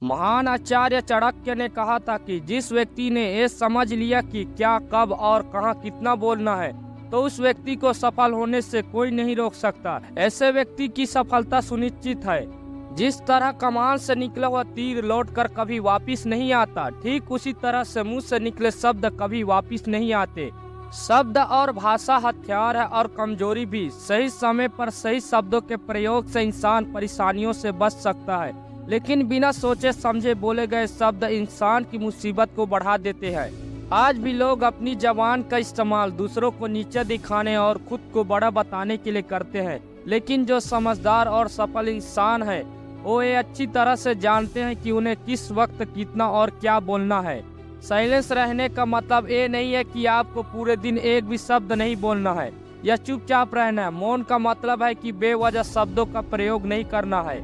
महान आचार्य चाणक्य ने कहा था कि जिस व्यक्ति ने ये समझ लिया कि क्या, कब और कहाँ कितना बोलना है, तो उस व्यक्ति को सफल होने से कोई नहीं रोक सकता। ऐसे व्यक्ति की सफलता सुनिश्चित है। जिस तरह कमान से निकला हुआ तीर लौटकर कभी वापस नहीं आता, ठीक उसी तरह से मुंह से निकले शब्द कभी वापस नहीं आते। शब्द और भाषा हथियार है और कमजोरी भी। सही समय पर सही शब्दों के प्रयोग से इंसान परेशानियों से बच सकता है, लेकिन बिना सोचे समझे बोले गए शब्द इंसान की मुसीबत को बढ़ा देते हैं। आज भी लोग अपनी जबान का इस्तेमाल दूसरों को नीचे दिखाने और खुद को बड़ा बताने के लिए करते हैं, लेकिन जो समझदार और सफल इंसान है वो ये अच्छी तरह से जानते हैं कि उन्हें किस वक्त कितना और क्या बोलना है। साइलेंस रहने का मतलब ये नहीं है कि आपको पूरे दिन एक भी शब्द नहीं बोलना है या चुपचाप रहना है। मौन का मतलब है कि बेवजह शब्दों का प्रयोग नहीं करना है।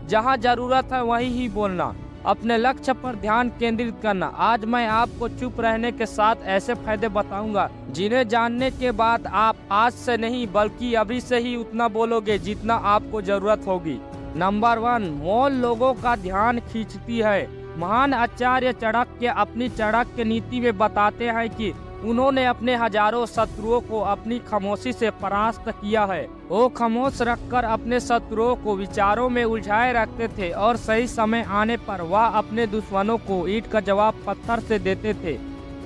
जहाँ जरूरत है वहीं ही बोलना, अपने लक्ष्य पर ध्यान केंद्रित करना। आज मैं आपको चुप रहने के साथ ऐसे फायदे बताऊंगा जिन्हें जानने के बाद आप आज से नहीं बल्कि अभी से ही उतना बोलोगे जितना आपको जरूरत होगी। नंबर 1, मौन लोगों का ध्यान खींचती है। महान आचार्य चाणक्य अपनी चाणक्य नीति में बताते हैं कि उन्होंने अपने हजारों शत्रुओं को अपनी खामोशी से परास्त किया है। वो खामोश रखकर अपने शत्रुओं को विचारों में उलझाए रखते थे और सही समय आने पर वह अपने दुश्मनों को ईंट का जवाब पत्थर से देते थे।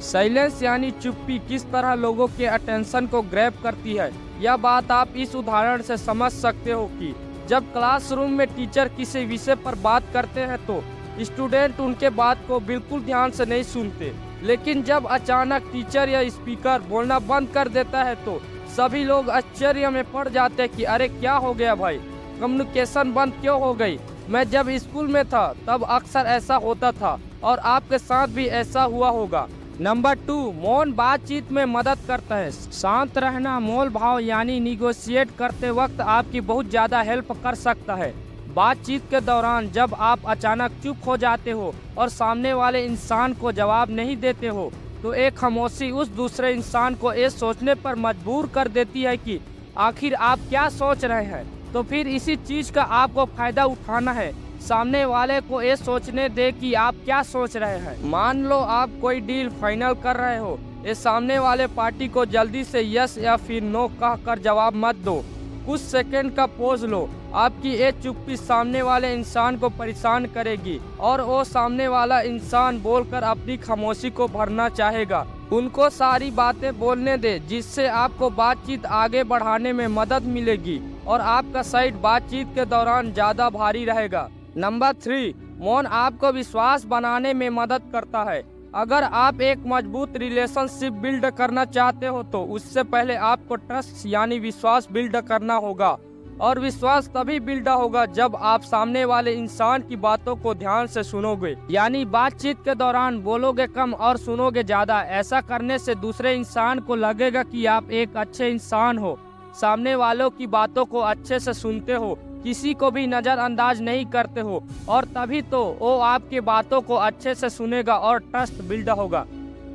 साइलेंस यानी चुप्पी किस तरह लोगों के अटेंशन को ग्रैब करती है, यह बात आप इस उदाहरण से समझ सकते हो कि जब क्लासरूम में टीचर किसी विषय पर बात करते हैं तो स्टूडेंट उनके बात को बिल्कुल ध्यान से नहीं सुनते, लेकिन जब अचानक टीचर या स्पीकर बोलना बंद कर देता है तो सभी लोग आश्चर्य में पड़ जाते हैं कि अरे क्या हो गया भाई, कम्युनिकेशन बंद क्यों हो गई। मैं जब स्कूल में था तब अक्सर ऐसा होता था और आपके साथ भी ऐसा हुआ होगा। नंबर 2, मौन बातचीत में मदद करता है। शांत रहना मोल भाव यानी निगोशिएट करते वक्त आपकी बहुत ज़्यादा हेल्प कर सकता है। बातचीत के दौरान जब आप अचानक चुप हो जाते हो और सामने वाले इंसान को जवाब नहीं देते हो तो एक खामोशी उस दूसरे इंसान को ये सोचने पर मजबूर कर देती है कि आखिर आप क्या सोच रहे हैं। तो फिर इसी चीज़ का आपको फायदा उठाना है। सामने वाले को ये सोचने दे कि आप क्या सोच रहे हैं। मान लो आप कोई डील फाइनल कर रहे हो, ये सामने वाले पार्टी को जल्दी से यस या फिर नो कहकर जवाब मत दो। कुछ सेकंड का पोज लो। आपकी ये चुप्पी सामने वाले इंसान को परेशान करेगी और वो सामने वाला इंसान बोलकर अपनी खामोशी को भरना चाहेगा। उनको सारी बातें बोलने दे जिससे आपको बातचीत आगे बढ़ाने में मदद मिलेगी और आपका साइड बातचीत के दौरान ज़्यादा भारी रहेगा। नंबर 3, मौन आपको विश्वास बनाने में मदद करता है। अगर आप एक मजबूत रिलेशनशिप बिल्ड करना चाहते हो तो उससे पहले आपको ट्रस्ट यानी विश्वास बिल्ड करना होगा, और विश्वास तभी बिल्ड होगा जब आप सामने वाले इंसान की बातों को ध्यान से सुनोगे, यानी बातचीत के दौरान बोलोगे कम और सुनोगे ज़्यादा। ऐसा करने से दूसरे इंसान को लगेगा कि आप एक अच्छे इंसान हो, सामने वालों की बातों को अच्छे से सुनते हो, किसी को भी नज़रअंदाज नहीं करते हो, और तभी तो वो आपकी बातों को अच्छे से सुनेगा और ट्रस्ट बिल्ड होगा।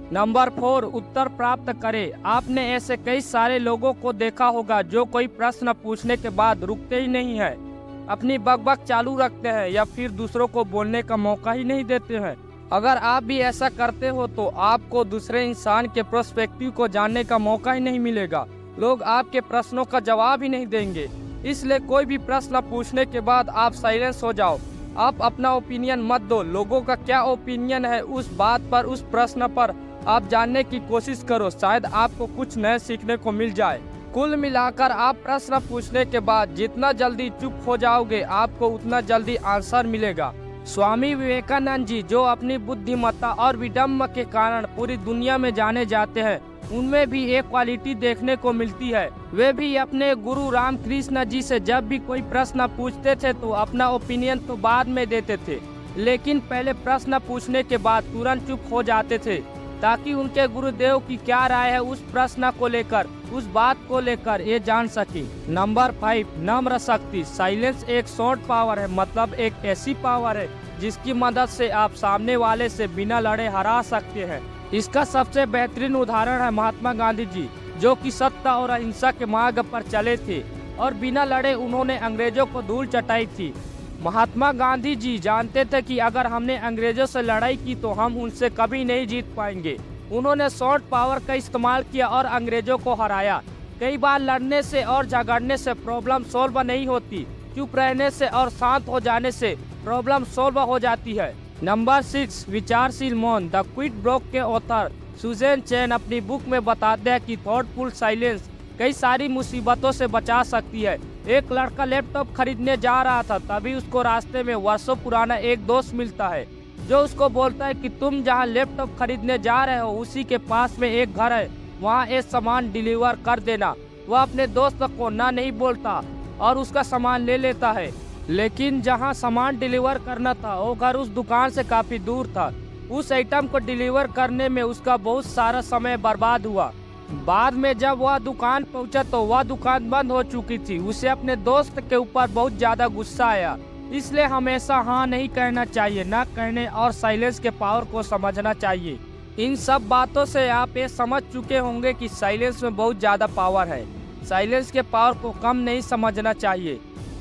नंबर 4, उत्तर प्राप्त करें। आपने ऐसे कई सारे लोगों को देखा होगा जो कोई प्रश्न पूछने के बाद रुकते ही नहीं है, अपनी बकबक चालू रखते हैं या फिर दूसरों को बोलने का मौका ही नहीं देते हैं। अगर आप भी ऐसा करते हो तो आपको दूसरे इंसान के पर्सपेक्टिव को जानने का मौका ही नहीं मिलेगा। लोग आपके प्रश्नों का जवाब ही नहीं देंगे, इसलिए कोई भी प्रश्न पूछने के बाद आप साइलेंस हो जाओ। आप अपना ओपिनियन मत दो। लोगों का क्या ओपिनियन है उस बात पर, उस प्रश्न पर आप जानने की कोशिश करो, शायद आपको कुछ नए सीखने को मिल जाए। कुल मिलाकर आप प्रश्न पूछने के बाद जितना जल्दी चुप हो जाओगे आपको उतना जल्दी आंसर मिलेगा। स्वामी विवेकानंद जी, जो अपनी बुद्धिमत्ता और विडम्ब के कारण पूरी दुनिया में जाने जाते हैं, उनमें भी एक क्वालिटी देखने को मिलती है। वे भी अपने गुरु रामकृष्ण जी से जब भी कोई प्रश्न पूछते थे तो अपना ओपिनियन तो बाद में देते थे, लेकिन पहले प्रश्न पूछने के बाद तुरंत चुप हो जाते थे ताकि उनके गुरुदेव की क्या राय है उस प्रश्न को लेकर, उस बात को लेकर ये जान सके। नंबर 5, नम्र शक्ति। साइलेंस एक सॉफ्ट पावर है, मतलब एक ऐसी पावर है जिसकी मदद से आप सामने वाले से बिना लड़े हरा सकते हैं। इसका सबसे बेहतरीन उदाहरण है महात्मा गांधी जी, जो कि सत्ता और अहिंसा के मार्ग पर चले थे और बिना लड़े उन्होंने अंग्रेजों को धूल चटाई थी। महात्मा गांधी जी जानते थे कि अगर हमने अंग्रेजों से लड़ाई की तो हम उनसे कभी नहीं जीत पाएंगे। उन्होंने सॉफ्ट पावर का इस्तेमाल किया और अंग्रेजों को हराया। कई बार लड़ने से और झगड़ने से प्रॉब्लम सॉल्व नहीं होती, चुप रहने से और शांत हो जाने से प्रॉब्लम सॉल्व हो जाती है। नंबर 6, विचारशील मौन। द क्विट ब्रोक के ऑथर सुजैन चैन अपनी बुक में बताते हैं कि थॉटफुल साइलेंस कई सारी मुसीबतों से बचा सकती है। एक लड़का लैपटॉप खरीदने जा रहा था, तभी उसको रास्ते में वर्षों पुराना एक दोस्त मिलता है जो उसको बोलता है कि तुम जहां लैपटॉप खरीदने जा रहे हो उसी के पास में एक घर है, वहां ये सामान डिलीवर कर देना। वह अपने दोस्त को ना नहीं बोलता और उसका सामान ले लेता है, लेकिन जहां सामान डिलीवर करना था वो घर उस दुकान से काफी दूर था। उस आइटम को डिलीवर करने में उसका बहुत सारा समय बर्बाद हुआ। बाद में जब वह दुकान पहुंचा तो वह दुकान बंद हो चुकी थी। उसे अपने दोस्त के ऊपर बहुत ज्यादा गुस्सा आया। इसलिए हमेशा हाँ नहीं कहना चाहिए, ना कहने और साइलेंस के पावर को समझना चाहिए। इन सब बातों से आप ये समझ चुके होंगे कि साइलेंस में बहुत ज्यादा पावर है। साइलेंस के पावर को कम नहीं समझना चाहिए।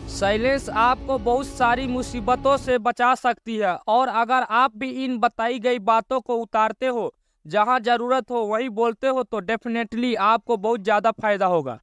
साइलेंस आपको बहुत सारी मुसीबतों से बचा सकती है, और अगर आप भी इन बताई गई बातों को उतारते हो, जहां जरूरत हो वहीं बोलते हो, तो डेफिनेटली आपको बहुत ज्यादा फायदा होगा।